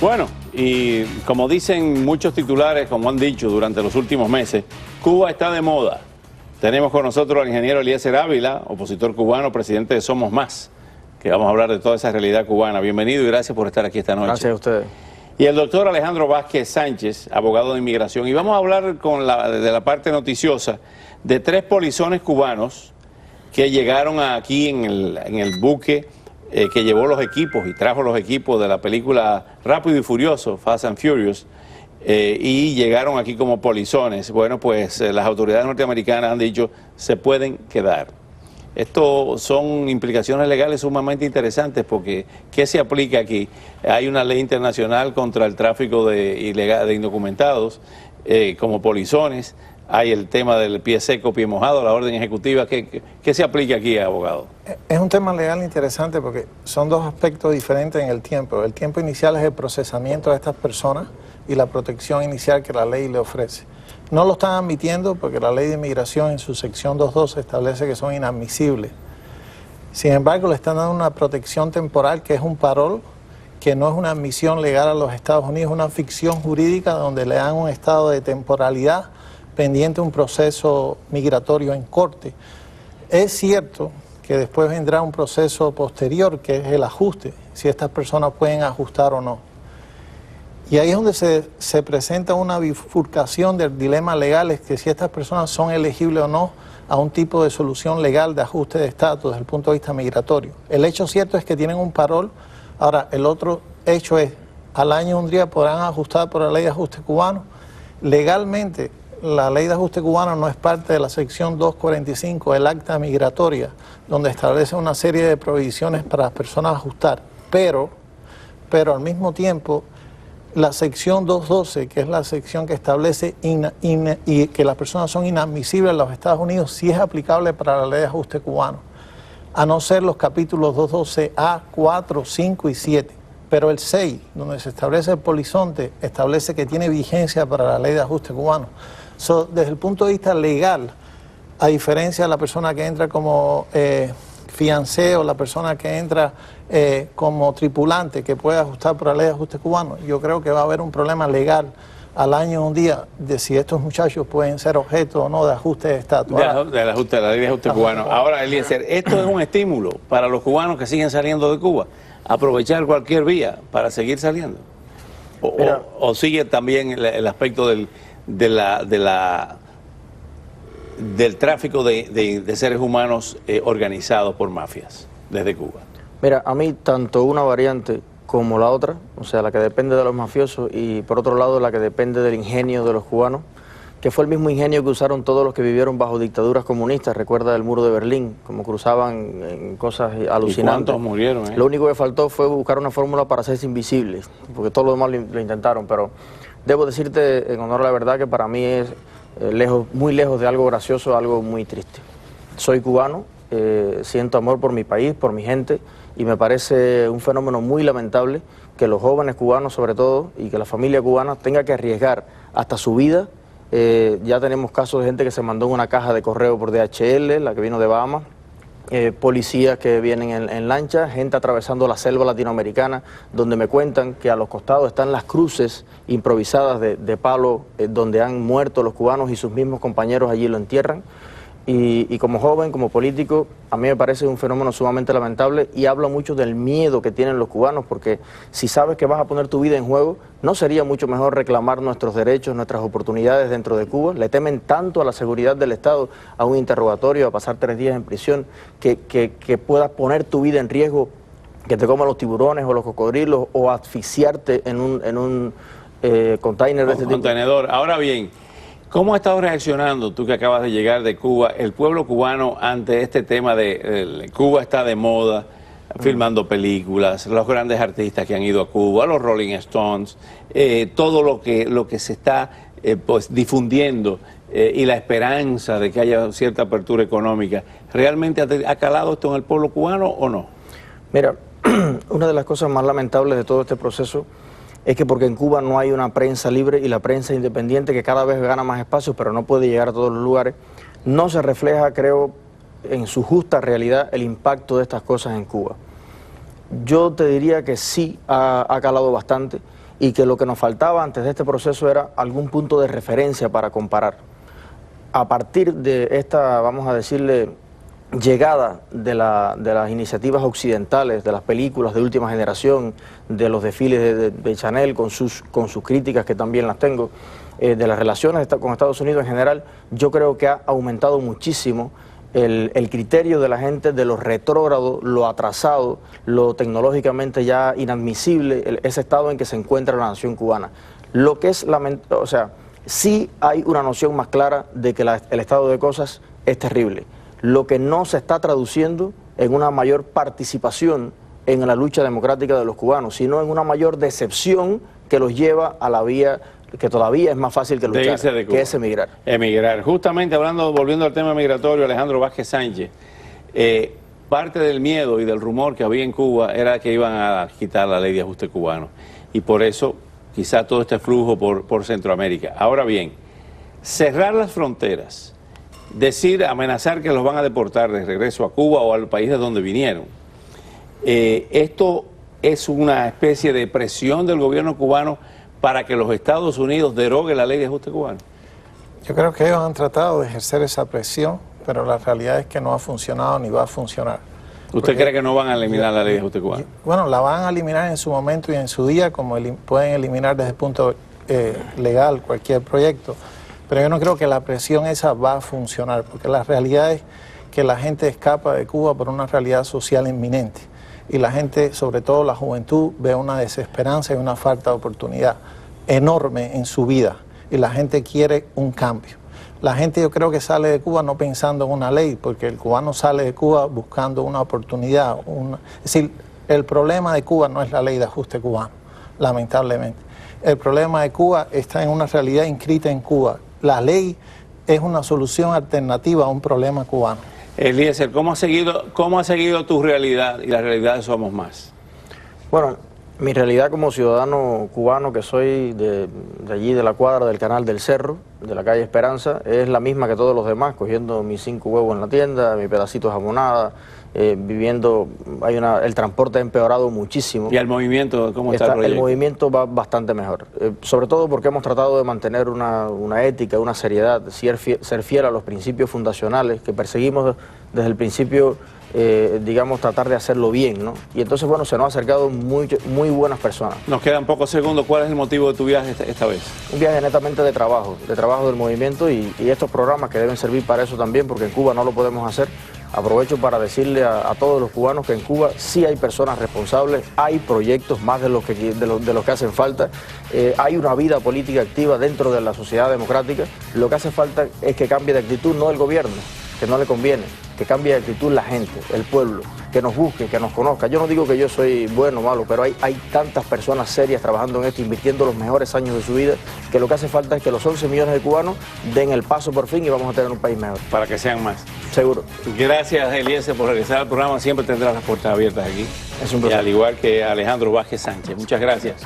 Bueno, y como dicen muchos titulares, como han dicho durante los últimos meses, Cuba está de moda. Tenemos con nosotros al ingeniero Eliezer Ávila, opositor cubano, presidente de Somos Más, que vamos a hablar de toda esa realidad cubana. Bienvenido y gracias por estar aquí esta noche. Gracias a ustedes. Y el doctor Alejandro Vázquez Sánchez, abogado de inmigración. Y vamos a hablar de la parte noticiosa de 3 polizones cubanos que llegaron aquí en el buque que llevó los equipos y trajo los equipos de la película Rápido y Furioso, Fast and Furious, y llegaron aquí como polizones. Bueno, pues las autoridades norteamericanas han dicho se pueden quedar. Esto son implicaciones legales sumamente interesantes porque ¿qué se aplica aquí? Hay una ley internacional contra el tráfico de indocumentados como polizones. Hay el tema del pie seco, pie mojado, la orden ejecutiva. ¿Qué se aplica aquí, abogado? Es un tema legal interesante porque son 2 aspectos diferentes en el tiempo. El tiempo inicial es el procesamiento de estas personas y la protección inicial que la ley le ofrece. No lo están admitiendo porque la ley de inmigración en su sección 2.2 establece que son inadmisibles. Sin embargo, le están dando una protección temporal que es un parol, que no es una admisión legal a los Estados Unidos, es una ficción jurídica donde le dan un estado de temporalidad pendiente un proceso migratorio en corte. Es cierto que después vendrá un proceso posterior, que es el ajuste, si estas personas pueden ajustar o no. Y ahí es donde se presenta una bifurcación del dilema legal, es que si estas personas son elegibles o no a un tipo de solución legal de ajuste de estatus desde el punto de vista migratorio. El hecho cierto es que tienen un parol. Ahora, el otro hecho es, al año un día podrán ajustar por la ley de ajuste cubano. Legalmente, la ley de ajuste cubano no es parte de la sección 245 del acta migratoria, donde establece una serie de prohibiciones para las personas ajustar, pero al mismo tiempo la sección 212, que es la sección que establece y que las personas son inadmisibles en los Estados Unidos, sí es aplicable para la ley de ajuste cubano, a no ser los capítulos 212A, 4, 5 y 7. Pero el 6, donde se establece el polizonte, establece que tiene vigencia para la ley de ajuste cubano. Desde el punto de vista legal, a diferencia de la persona que entra como fiancé o la persona que entra como tripulante que puede ajustar por la ley de ajuste cubano, yo creo que va a haber un problema legal al año un día de si estos muchachos pueden ser objeto o no de ajuste de estatus. De la ley de ajuste cubano. Ahora, Eliezer, esto es un estímulo para los cubanos que siguen saliendo de Cuba, aprovechar cualquier vía para seguir saliendo. O sigue también el aspecto del tráfico de seres humanos organizados por mafias desde Cuba. Mira, a mí tanto una variante como la otra, o sea, la que depende de los mafiosos y por otro lado la que depende del ingenio de los cubanos, que fue el mismo ingenio que usaron todos los que vivieron bajo dictaduras comunistas. Recuerda el muro de Berlín, como cruzaban en cosas alucinantes. ¿Y cuántos murieron? Lo único que faltó fue buscar una fórmula para hacerse invisibles, porque todo lo demás lo intentaron, pero debo decirte, en honor a la verdad, que para mí es muy lejos de algo gracioso, algo muy triste. Soy cubano, siento amor por mi país, por mi gente, y me parece un fenómeno muy lamentable que los jóvenes cubanos, sobre todo, y que la familia cubana tenga que arriesgar hasta su vida. Ya tenemos casos de gente que se mandó en una caja de correo por DHL, la que vino de Bahamas, policías que vienen en lancha, gente atravesando la selva latinoamericana, donde me cuentan que a los costados están las cruces improvisadas de palo donde han muerto los cubanos y sus mismos compañeros allí lo entierran. Y como joven, como político, a mí me parece un fenómeno sumamente lamentable y habla mucho del miedo que tienen los cubanos, porque si sabes que vas a poner tu vida en juego, ¿no sería mucho mejor reclamar nuestros derechos, nuestras oportunidades dentro de Cuba? Le temen tanto a la seguridad del Estado, a un interrogatorio, a pasar 3 días en prisión, que puedas poner tu vida en riesgo, que te coman los tiburones o los cocodrilos o asfixiarte en un container de este tipo. Contenedor. Ahora bien, ¿cómo ha estado reaccionando, tú que acabas de llegar de Cuba, el pueblo cubano ante este tema de Cuba está de moda, filmando películas, los grandes artistas que han ido a Cuba, los Rolling Stones, todo lo que se está pues difundiendo y la esperanza de que haya cierta apertura económica? ¿Realmente ha calado esto en el pueblo cubano o no? Mira, una de las cosas más lamentables de todo este proceso es que porque en Cuba no hay una prensa libre y la prensa independiente que cada vez gana más espacio pero no puede llegar a todos los lugares, no se refleja, creo, en su justa realidad el impacto de estas cosas en Cuba. Yo te diría que sí ha calado bastante y que lo que nos faltaba antes de este proceso era algún punto de referencia para comparar. A partir de esta, vamos a decirle, llegada de las iniciativas occidentales, de las películas de última generación, de los desfiles de Chanel con sus críticas, que también las tengo, de las relaciones con Estados Unidos en general, yo creo que ha aumentado muchísimo el criterio de la gente de lo retrógrado, lo atrasado, lo tecnológicamente ya inadmisible, ese estado en que se encuentra la nación cubana. Lo que es o sea, sí hay una noción más clara de que el estado de cosas es terrible. Lo que no se está traduciendo en una mayor participación en la lucha democrática de los cubanos, sino en una mayor decepción que los lleva a la vía que todavía es más fácil que luchar, que es emigrar. Emigrar. Justamente volviendo al tema migratorio, Alejandro Vázquez Sánchez, parte del miedo y del rumor que había en Cuba era que iban a quitar la ley de ajuste cubano. Y por eso quizá todo este flujo por Centroamérica. Ahora bien, cerrar las fronteras, amenazar que los van a deportar de regreso a Cuba o al país de donde vinieron. Esto es una especie de presión del gobierno cubano para que los Estados Unidos deroguen la ley de ajuste cubano. Yo creo que ellos han tratado de ejercer esa presión, pero la realidad es que no ha funcionado ni va a funcionar. ¿Usted cree que no van a eliminar la ley de ajuste cubano? Bueno, la van a eliminar en su momento y en su día, como pueden eliminar desde el punto legal cualquier proyecto. Pero yo no creo que la presión esa va a funcionar, porque la realidad es que la gente escapa de Cuba por una realidad social inminente. Y la gente, sobre todo la juventud, ve una desesperanza y una falta de oportunidad enorme en su vida. Y la gente quiere un cambio. La gente, yo creo que sale de Cuba no pensando en una ley, porque el cubano sale de Cuba buscando una oportunidad. Es decir, el problema de Cuba no es la ley de ajuste cubano, lamentablemente. El problema de Cuba está en una realidad inscrita en Cuba. La ley es una solución alternativa a un problema cubano. Eliezer, ¿cómo ha seguido tu realidad y la realidad de Somos Más? Bueno, mi realidad como ciudadano cubano que soy de allí, de la cuadra del Canal del Cerro, de la calle Esperanza, es la misma que todos los demás, cogiendo mis 5 huevos en la tienda, mi pedacito de jamonada, viviendo, el transporte ha empeorado muchísimo. ¿Y el movimiento, cómo está el proyecto? El movimiento va bastante mejor, sobre todo porque hemos tratado de mantener una ética, una seriedad, ser fiel a los principios fundacionales que perseguimos desde el principio, digamos, tratar de hacerlo bien, ¿no? Y entonces, bueno, se nos han acercado muy buenas personas. Nos quedan pocos segundos. ¿Cuál es el motivo de tu viaje esta vez? Un viaje netamente de trabajo del movimiento y estos programas que deben servir para eso también, porque en Cuba no lo podemos hacer. Aprovecho para decirle a todos los cubanos que en Cuba sí hay personas responsables, hay proyectos más de los que hacen falta, hay una vida política activa dentro de la sociedad democrática. Lo que hace falta es que cambie de actitud, no el gobierno, que no le conviene, que cambie de actitud la gente, el pueblo, que nos busque, que nos conozca. Yo no digo que yo soy bueno o malo, pero hay tantas personas serias trabajando en esto, invirtiendo los mejores años de su vida, que lo que hace falta es que los 11 millones de cubanos den el paso por fin y vamos a tener un país mejor. Para que sean más. Seguro. Gracias, Eliezer, por regresar al programa. Siempre tendrás las puertas abiertas aquí. Es un placer. Y al igual que Alejandro Vázquez Sánchez. Muchas gracias.